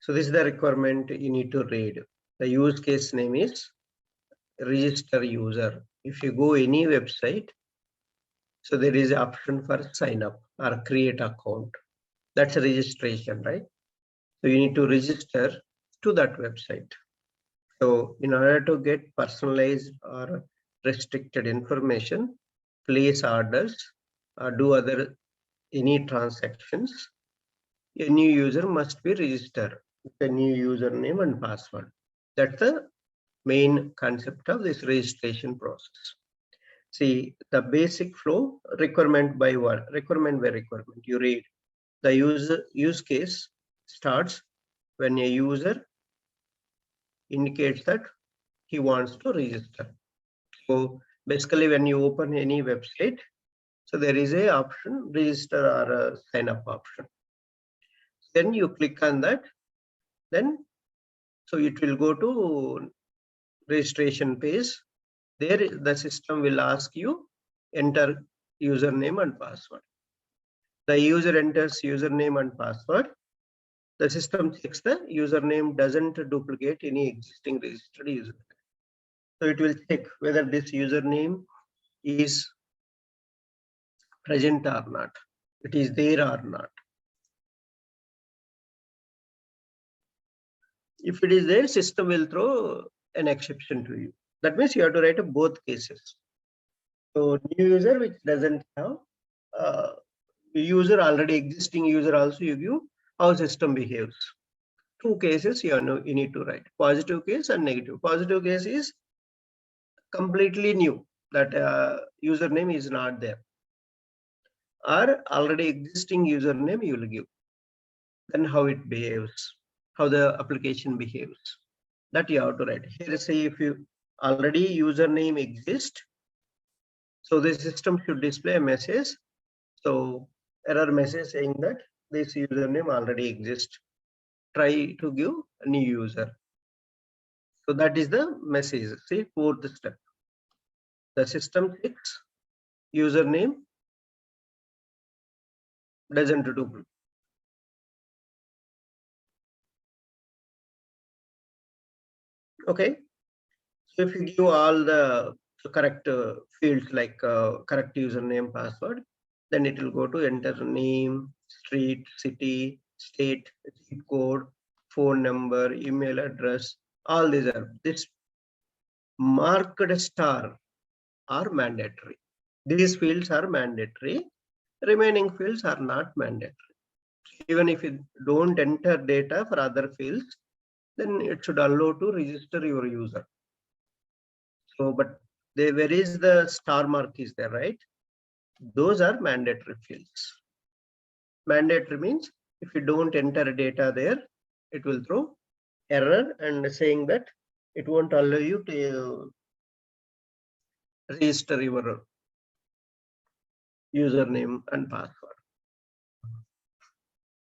So this is the requirement you need to read. The use case name is register user. If you go any website, so there is an option for sign up or create account. That's a registration, right? So you need to register to that website. So in order to get personalized or restricted information, place orders or do any transactions, a new user must be registered with a new username and password. That's the main concept of this registration process. See, the basic flow, requirement by requirement. You read the use case starts when a user indicates that he wants to register. So basically when you open any website, so there is a option register or a sign up option. Then you click on that, then so it will go to registration page. There the system will ask you enter username and password. The user enters username and password. The system checks the username doesn't duplicate any existing registered user. So it will check whether this username is present or not. It is there or not. If it is there, system will throw an exception to you. That means you have to write both cases. So new user which doesn't have user already existing user also you give how system behaves. Two cases you need to write, positive case and negative. Positive case is completely new, that username is not there, or already existing username you will give. Then how it behaves, how the application behaves, that you have to write. Here say if you already username exists, so the system should display a message. So error message saying that this username already exists. Try to give a new user. So that is the message. See, fourth step. The system checks username doesn't duplicate. Okay. So if you give all the correct fields like correct username, password, then it will go to enter name, street, city, state, zip code, phone number, email address. All these are this marked star are mandatory. These fields are mandatory. Remaining fields are not mandatory. Even if you don't enter data for other fields, then it should allow to register your user. So, but where is the star mark is there, right? Those are mandatory fields. Mandatory means if you don't enter data there, it will throw error and saying that it won't allow you to register your username and password.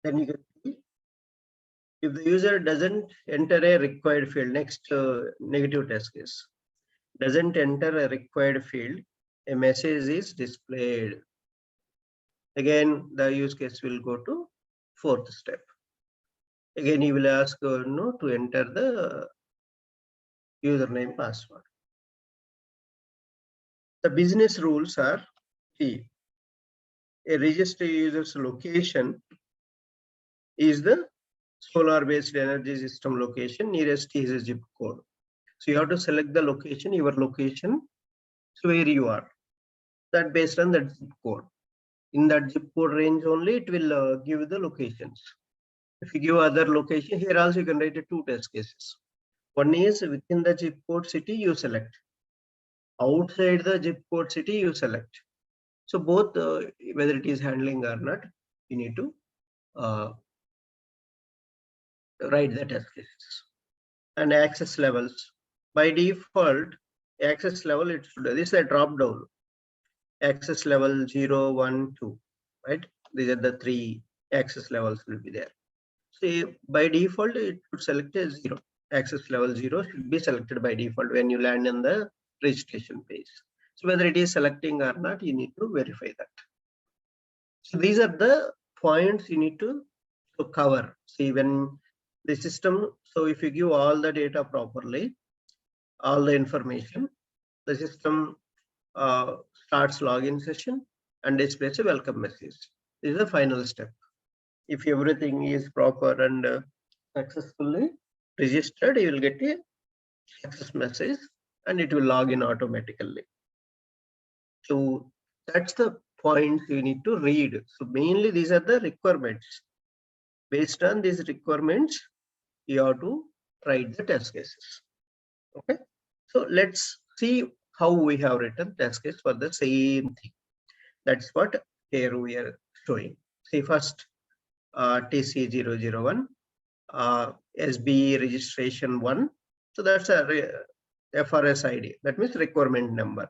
Then you can see if the user doesn't enter a required field, next negative test case, doesn't enter a required field, a message is displayed. Again, the use case will go to fourth step. Again, he will ask no to enter the username password. The business rules are key. A registered user's location is the solar based energy system location nearest his zip code. So you have to select the location, your location, so where you are. That based on that zip code. In that zip code range only, it will give the locations. If you give other location, here also you can write two test cases. One is within the zip code city, you select. Outside the zip code city, you select. So both, whether it is handling or not, you need to write the test cases. And access levels. By default, access level, it should, this is a drop down. Access level 0, 1, 2, right? These are the three access levels will be there. So by default, it should select a 0. Access level 0 should be selected by default when you land on the registration page. So whether it is selecting or not, you need to verify that. So these are the points you need to cover. See, when the system. So if you give all the data properly, all the information, the system starts login session and displays a welcome message. This is the final step. If everything is proper and successfully registered, you will get a success message and it will log in automatically. So that's the points you need to read. So mainly these are the requirements. Based on these requirements, you have to write the test cases. Okay. So let's see how we have written test case for the same thing. That's what here we are showing. See first TC001, SBE registration 1. So that's a FRS ID. That means requirement number.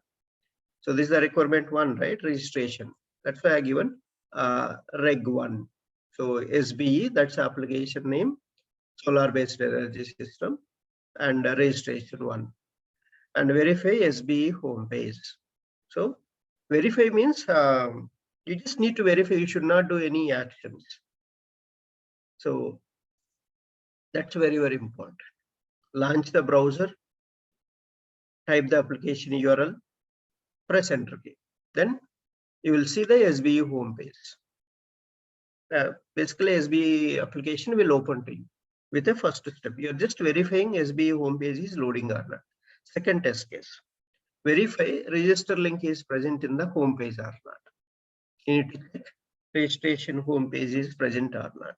So this is the requirement 1, right? Registration. That's why I given Reg 1. So SBE, that's application name, solar based energy system, and registration 1. And verify SBE home page. So verify means you just need to verify. You should not do any actions. So that's very, very important. Launch the browser, type the application URL, press enter key. Then you will see the SBE home page. Basically, SBE application will open to you with a first step. You're just verifying SBE home page is loading or not. Second test case. Verify register link is present in the home page or not. You need to check registration home page is present or not.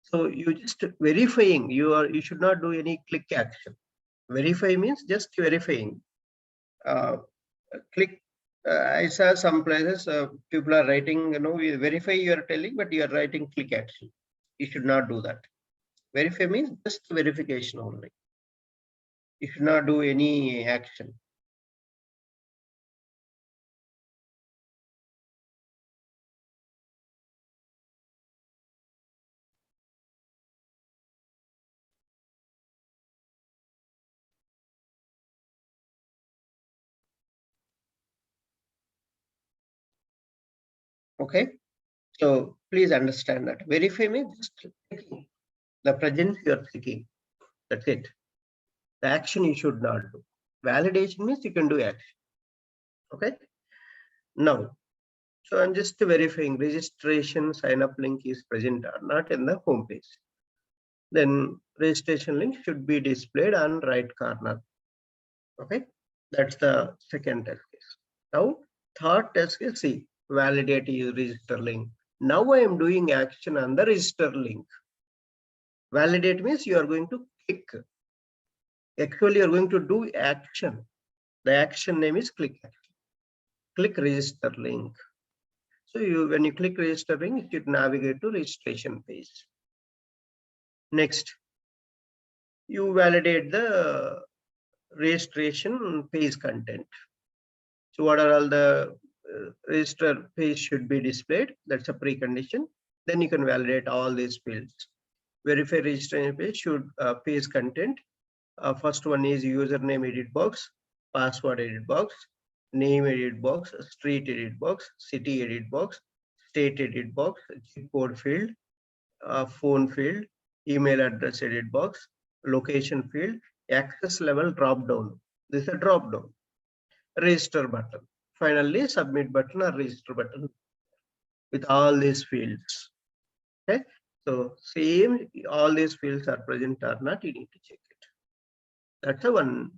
So you just verifying. You should not do any click action. Verify means just verifying. Click. I saw some places people are writing, we verify you are telling, but you are writing click action. You should not do that. Verify means just verification only. You should not do any action. Okay. So please understand that. Verify means just checking the presence you are checking. That's it. The action you should not do. Validation means you can do action. Okay. Now, so I'm just verifying registration sign up link is present or not in the home page. Then registration link should be displayed on right corner. Okay. That's the second test case. Now, third test case, see, validate your register link. Now I am doing action on the register link. Validate means you are going to click. Actually, you are going to do action. The action name is click action. Click register link. So when you click register link, it should navigate to registration page. Next, you validate the registration page content. So what are all the register page should be displayed? That's a precondition. Then you can validate all these fields. Verify registration page should page content. First one is username edit box, password edit box, name edit box, street edit box, city edit box, state edit box, zip code field, phone field, email address edit box, location field, access level drop down. This is a drop down. Register button. Finally, submit button or register button with all these fields. Okay. So same, all these fields are present or not, you need to check it. That's a one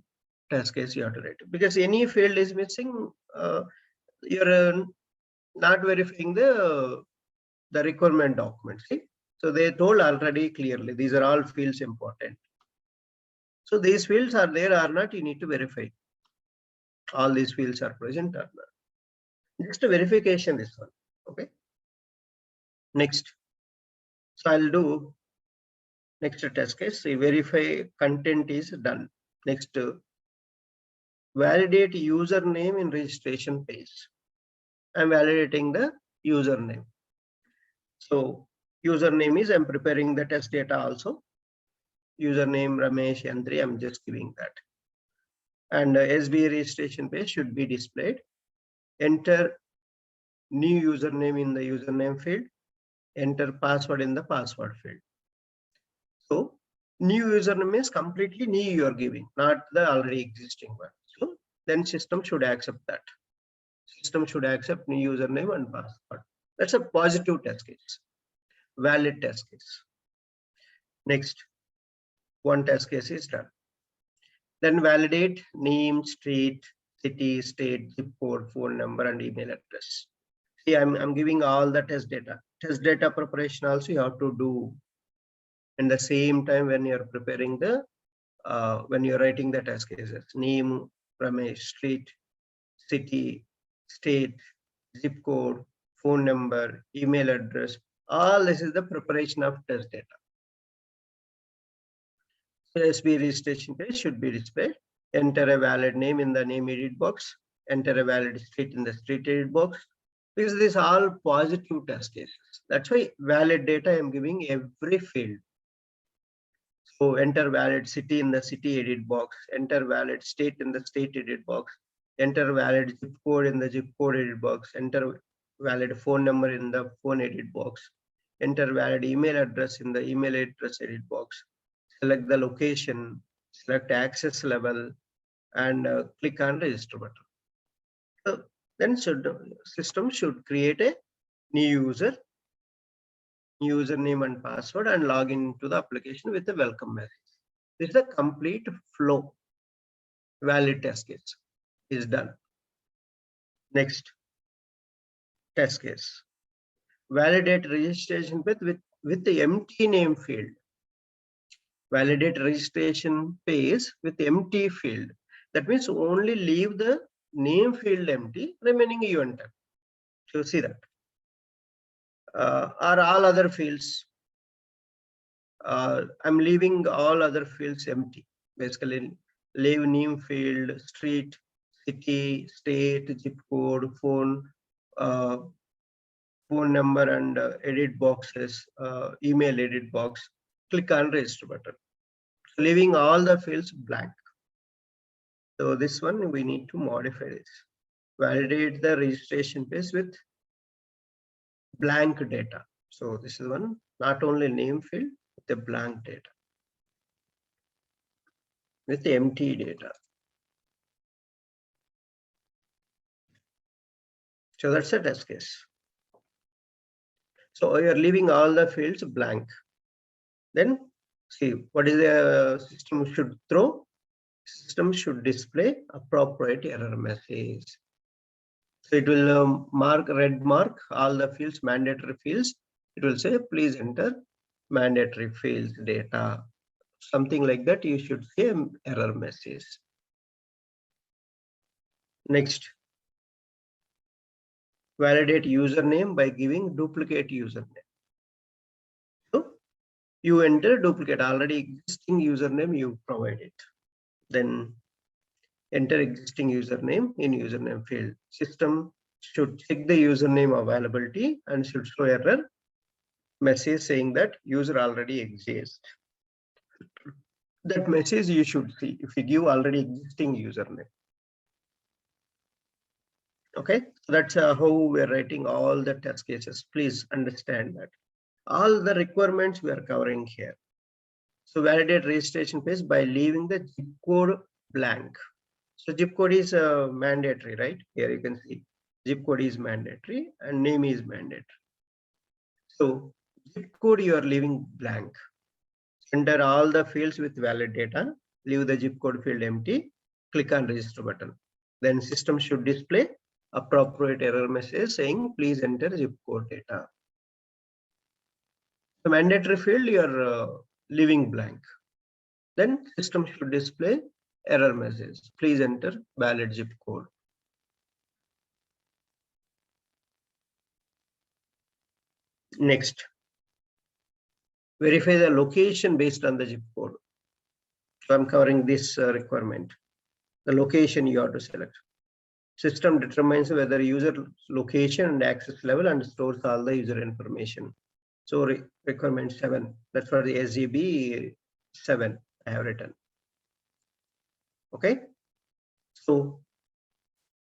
test case you have to write. Because any field is missing, you're not verifying the requirement document. See? So they told already clearly, these are all fields important. So these fields are there or not, you need to verify. All these fields are present or not. Just a verification this one. Okay. Next. So I'll do next test case. See, verify content is done. Next, validate username in registration page. I'm validating the username. So username is I'm preparing the test data also. Username Ramesh Yandri, I'm just giving that. And SB registration page should be displayed. Enter new username in the username field. Enter password in the password field. New username means completely new you are giving, not the already existing one. So then system should accept that. System should accept new username and password. That's a positive test case. Valid test case. Next, one test case is done. Then validate name, street, city, state, zip code, phone number, and email address. See, I'm giving all the test data. Test data preparation also you have to do in the same time when you're preparing the when you're writing the test cases. Name, Ramesh, street, city, state, zip code, phone number, email address. All this is the preparation of test data. So SB registration page should be displayed. Enter a valid name in the name edit box. Enter a valid street in the street edit box. Because these are all positive test cases. That's why valid data I'm giving every field. So enter valid city in the city edit box, enter valid state in the state edit box, enter valid zip code in the zip code edit box, enter valid phone number in the phone edit box, enter valid email address in the email address edit box, select the location, select access level, and click on register button. So then system should create a new username and password, and log into the application with a welcome message. This is a complete flow. Valid test case is done. Next test case. Validate registration with the empty name field. Validate registration page with empty field. That means only leave the name field empty, remaining you enter. So see that. Are all other fields? I'm leaving all other fields empty. Basically, leave name field, street, city, state, zip code, phone number, and edit boxes, email edit box. Click on register button. So leaving all the fields blank. So this one we need to modify this. Validate the registration page with blank data. So this is one, not only name field, with the blank data, with the empty data. So that's a test case. So you're leaving all the fields blank. Then see what is the system should throw. System should display appropriate error message. So it will red mark all the fields, mandatory fields. It will say please enter mandatory fields data. Something like that. You should see an error message. Next, validate username by giving duplicate username. So you enter duplicate already existing username you provided. Then enter existing username in username field. System should check the username availability and should show error message saying that user already exists. That message you should see if you give already existing username. Okay, so that's how we're writing all the test cases. Please understand that all the requirements we are covering here. So validate registration page by leaving the zip code blank. So zip code is mandatory, right? Here you can see zip code is mandatory and name is mandatory. So zip code you are leaving blank. Enter all the fields with valid data. Leave the zip code field empty. Click on register button. Then system should display appropriate error message saying please enter zip code data. The mandatory field you are leaving blank. Then system should display error message. Please enter valid zip code. Next, verify the location based on the zip code. So I'm covering this requirement. The location you have to select. System determines whether user location and access level and stores all the user information. So requirement 7. That's for the SGB 7 I have written. Okay. So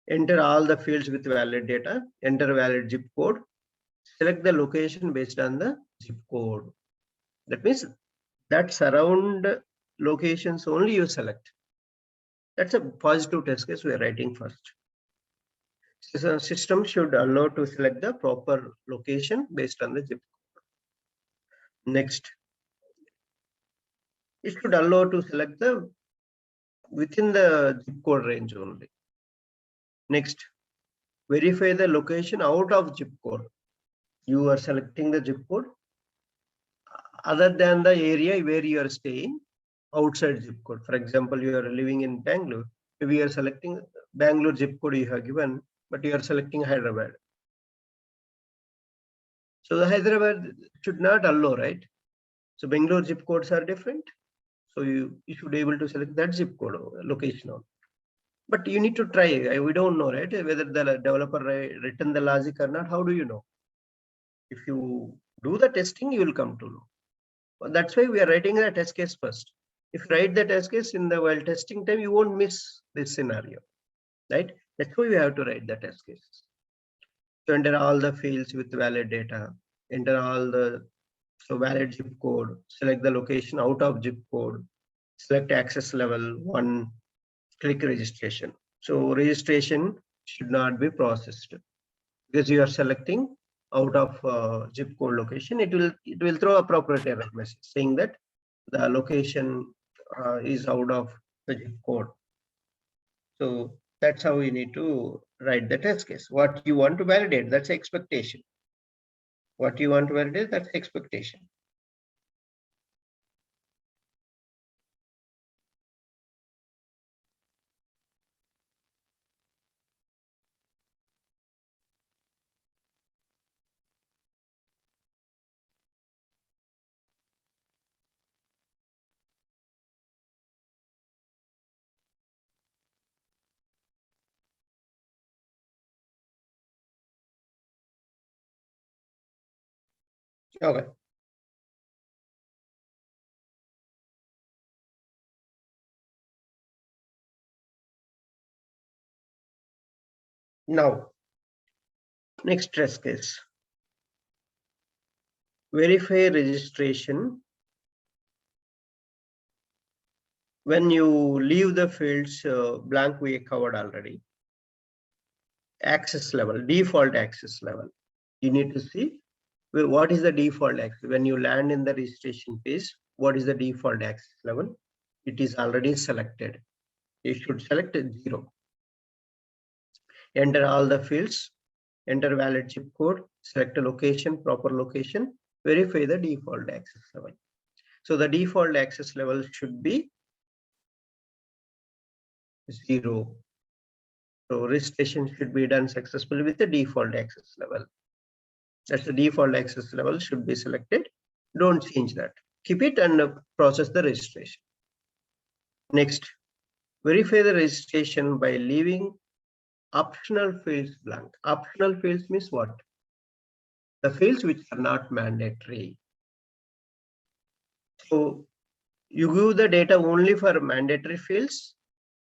enter all the fields with valid data. Enter valid zip code. Select the location based on the zip code. That means that surround locations only you select. That's a positive test case we are writing first. So the system should allow to select the proper location based on the zip code. Next, it should allow to select the within the zip code range only. Next, verify the location out of zip code. You are selecting the zip code other than the area where you are staying, outside zip code. For example, you are living in Bangalore. We are selecting Bangalore zip code you have given, but you are selecting Hyderabad. So the Hyderabad should not allow, right? So Bangalore zip codes are different. So you should be able to select that zip code location on. But you need to try. We don't know, right? Whether the developer written the logic or not. How do you know? If you do the testing, you will come to know. Well, that's why we are writing the test case first. If you write the test case in the while testing time, you won't miss this scenario, right? That's why we have to write the test cases. So enter all the fields with valid data. Enter all the valid zip code. Select the location out of zip code. Select access level 1. Click registration. So registration should not be processed because you are selecting out of zip code location. It will throw appropriate error message saying that the location is out of the zip code. So that's how you need to write the test case. What you want to validate, that's expectation. What you want to validate, that's expectation. Okay. Now, next test case. Verify registration when you leave the fields blank we covered already. Access level, default access level. You need to see what is the default access. When you land in the registration page, what is the default access level? It is already selected. You should select 0. Enter all the fields, enter valid zip code, select a location, proper location, verify the default access level. So the default access level should be 0. So registration should be done successfully with the default access level. That's the default access level should be selected. Don't change that. Keep it and process the registration. Next, verify the registration by leaving optional fields blank. Optional fields means what? The fields which are not mandatory. So you give the data only for mandatory fields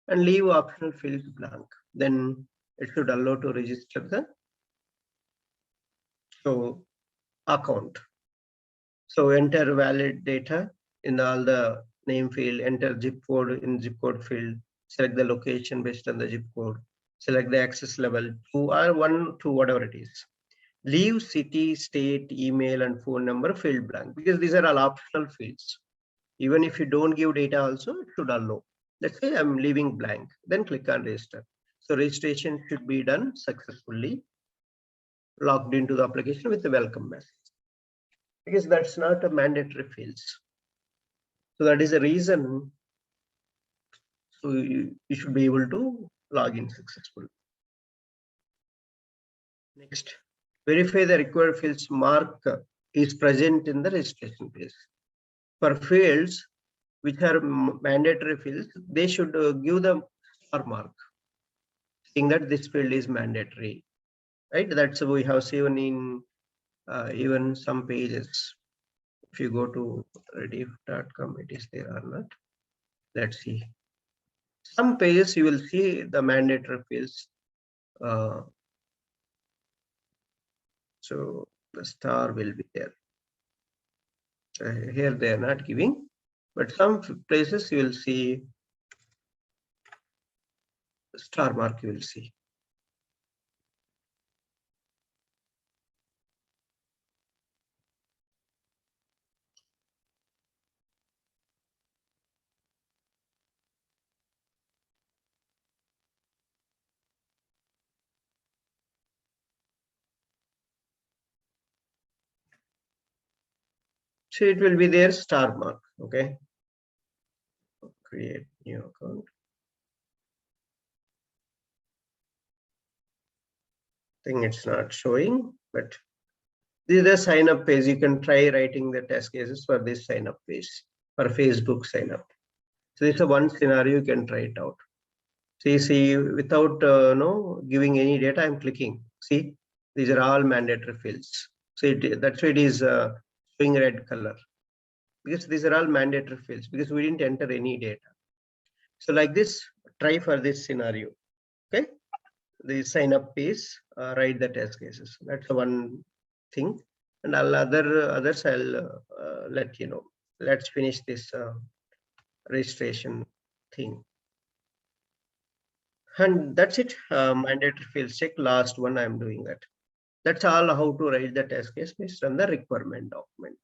and leave optional fields blank. Then it should allow to register the account. So enter valid data in all the name field, enter zip code in zip code field, select the location based on the zip code, select the access level 2 or 1 to whatever it is. Leave city, state, email and phone number field blank because these are all optional fields. Even if you don't give data also, it should allow. Let's say I'm leaving blank, then click on register. So registration should be done successfully, logged into the application with the welcome message. Because that's not a mandatory fields. So that is the reason. So you should be able to log in successfully. Next, verify the required fields mark is present in the registration page. For fields which are mandatory fields, they should give the star mark, saying that this field is mandatory. Right? That's we have seen in even some pages. If you go to rediff.com, it is there or not. Let's see. Some pages you will see the mandatory fields. So the star will be there. Here they are not giving. But some places you will see star mark, you will see. So it will be there star mark. Okay. Create new account. Think it's not showing, but this is the sign up page. You can try writing the test cases for this sign up page for Facebook sign up. So this is one scenario you can try it out. See, without giving any data, I'm clicking. See, these are all mandatory fields. So that's why it is showing red color, because these are all mandatory fields because we didn't enter any data. So like this, try for this scenario. Okay, the sign up page, write the test cases. That's one thing, and others I'll let you know. Let's finish this registration thing. And that's it. Mandatory fields check. Last one, I'm doing that. That's all how to write the test case based on the requirement document.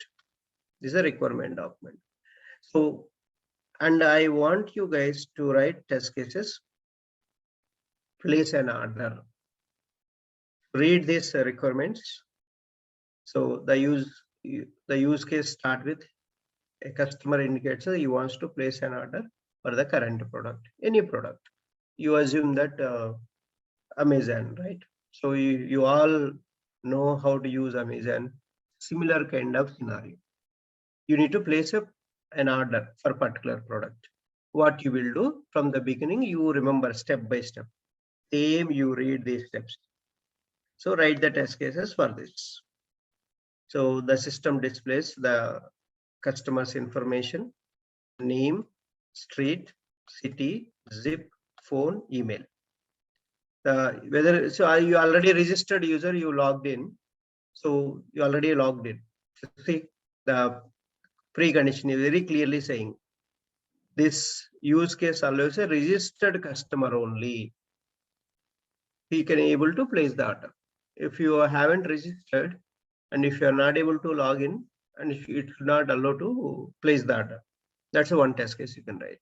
This is a requirement document. So, and I want you guys to write test cases, place an order. Read these requirements. So the use case start with a customer indicates that he wants to place an order for the current product, any product. You assume that Amazon, right? So you all know how to use Amazon. Similar kind of scenario. You need to place an order for a particular product. What you will do from the beginning, you remember step by step. Same, you read these steps. So write the test cases for this. So the system displays the customer's information, name, street, city, zip, phone, email. Whether so are you already registered user, you logged in. So you already logged in. So see, the precondition is very clearly saying this use case allows a registered customer only. He can able to place the order. If you haven't registered and if you are not able to log in and if it should not allow to place the order, that's a one test case you can write.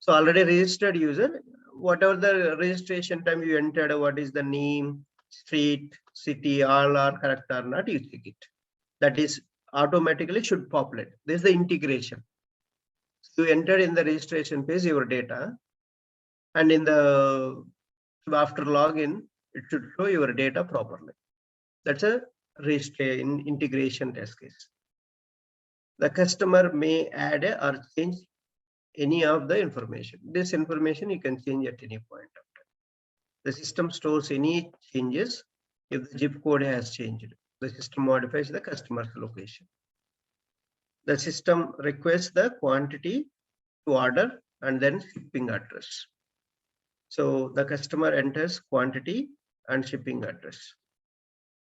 So already registered user, whatever the registration time you entered, what is the name, street, city, all are correct or not, you check it. That is automatically should populate. This is the integration. So you entered in the registration page your data, and in the after login, it should show your data properly. That's a registration integration test case. The customer may add or change any of the information. This information you can change at any point of time. The system stores any changes if the zip code has changed. The system modifies the customer's location. The system requests the quantity to order and then shipping address. So the customer enters quantity and shipping address.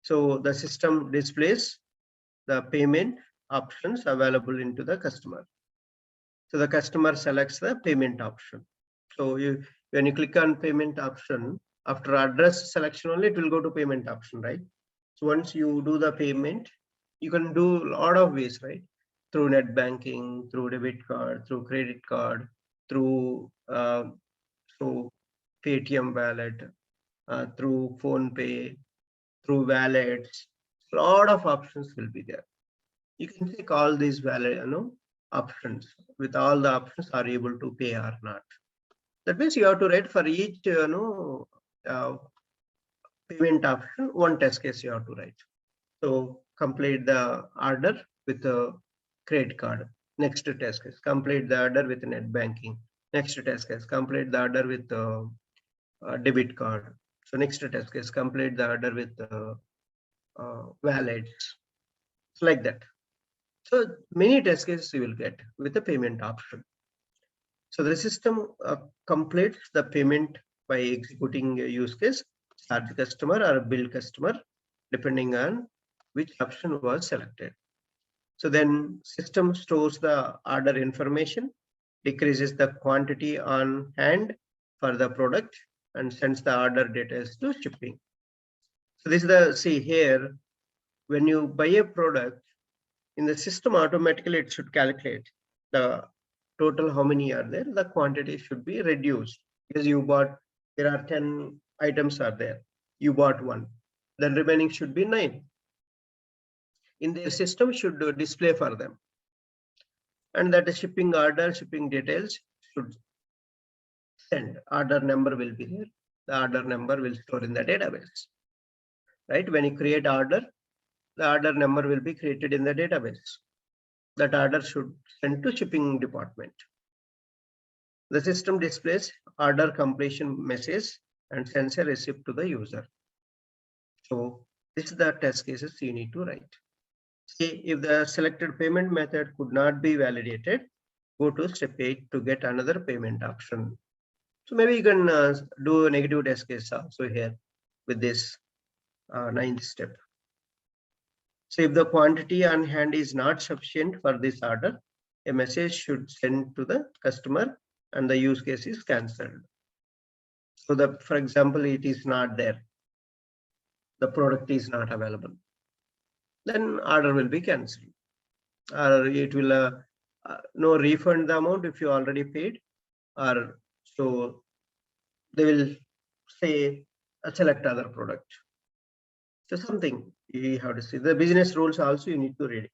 So the system displays the payment options available into the customer. So the customer selects the payment option. So when you click on payment option, after address selection only, it will go to payment option, right? So once you do the payment, you can do a lot of ways, right? Through net banking, through debit card, through credit card, through Paytm wallet, through phone pay, through wallets. A lot of options will be there. You can take all these options. With all the options, are you able to pay or not? That means you have to write for each payment option one test case you have to write. So complete the order with a credit card. Next test case, complete the order with net banking. Next test case, complete the order with debit card. So next test case, complete the order with wallets. It's like that. So many test cases you will get with the payment option. So the system completes the payment by executing a use case, charge customer or bill customer, depending on which option was selected. So then system stores the order information, decreases the quantity on hand for the product, and sends the order details to shipping. So this is the, see here, when you buy a product in the system, automatically it should calculate the total how many are there. The quantity should be reduced because you bought, there are 10 items are there. You bought one, then remaining should be 9. In their system should display for them. And that shipping order, shipping details should send. Order number will be there. The order number will store in the database. Right? When you create order, the order number will be created in the database. That order should send to shipping department. The system displays order completion message and sends a receipt to the user. So this is the test cases you need to write. See, if the selected payment method could not be validated, go to step 8 to get another payment option. So maybe you can do a negative test case also here with this 9th step. So if the quantity on hand is not sufficient for this order, a message should send to the customer and the use case is cancelled. So that, for example, it is not there. The product is not available. Then order will be cancelled. Or it will no refund the amount if you already paid, or so they will say select other product. So something you have to see. The business rules also you need to read.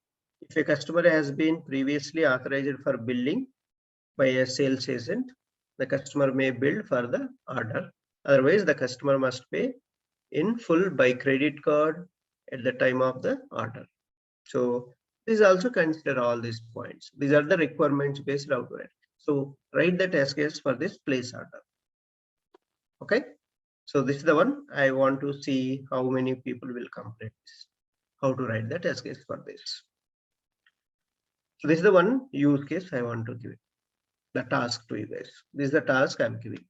If a customer has been previously authorized for billing by a sales agent, the customer may bill for the order. Otherwise, the customer must pay in full by credit card at the time of the order. So please also consider all these points. These are the requirements based out of it. So write the test case for this place order. Okay. So this is the one I want to see how many people will complete this. How to write the test case for this. So this is the one use case I want to give the task to you guys. This is the task I'm giving.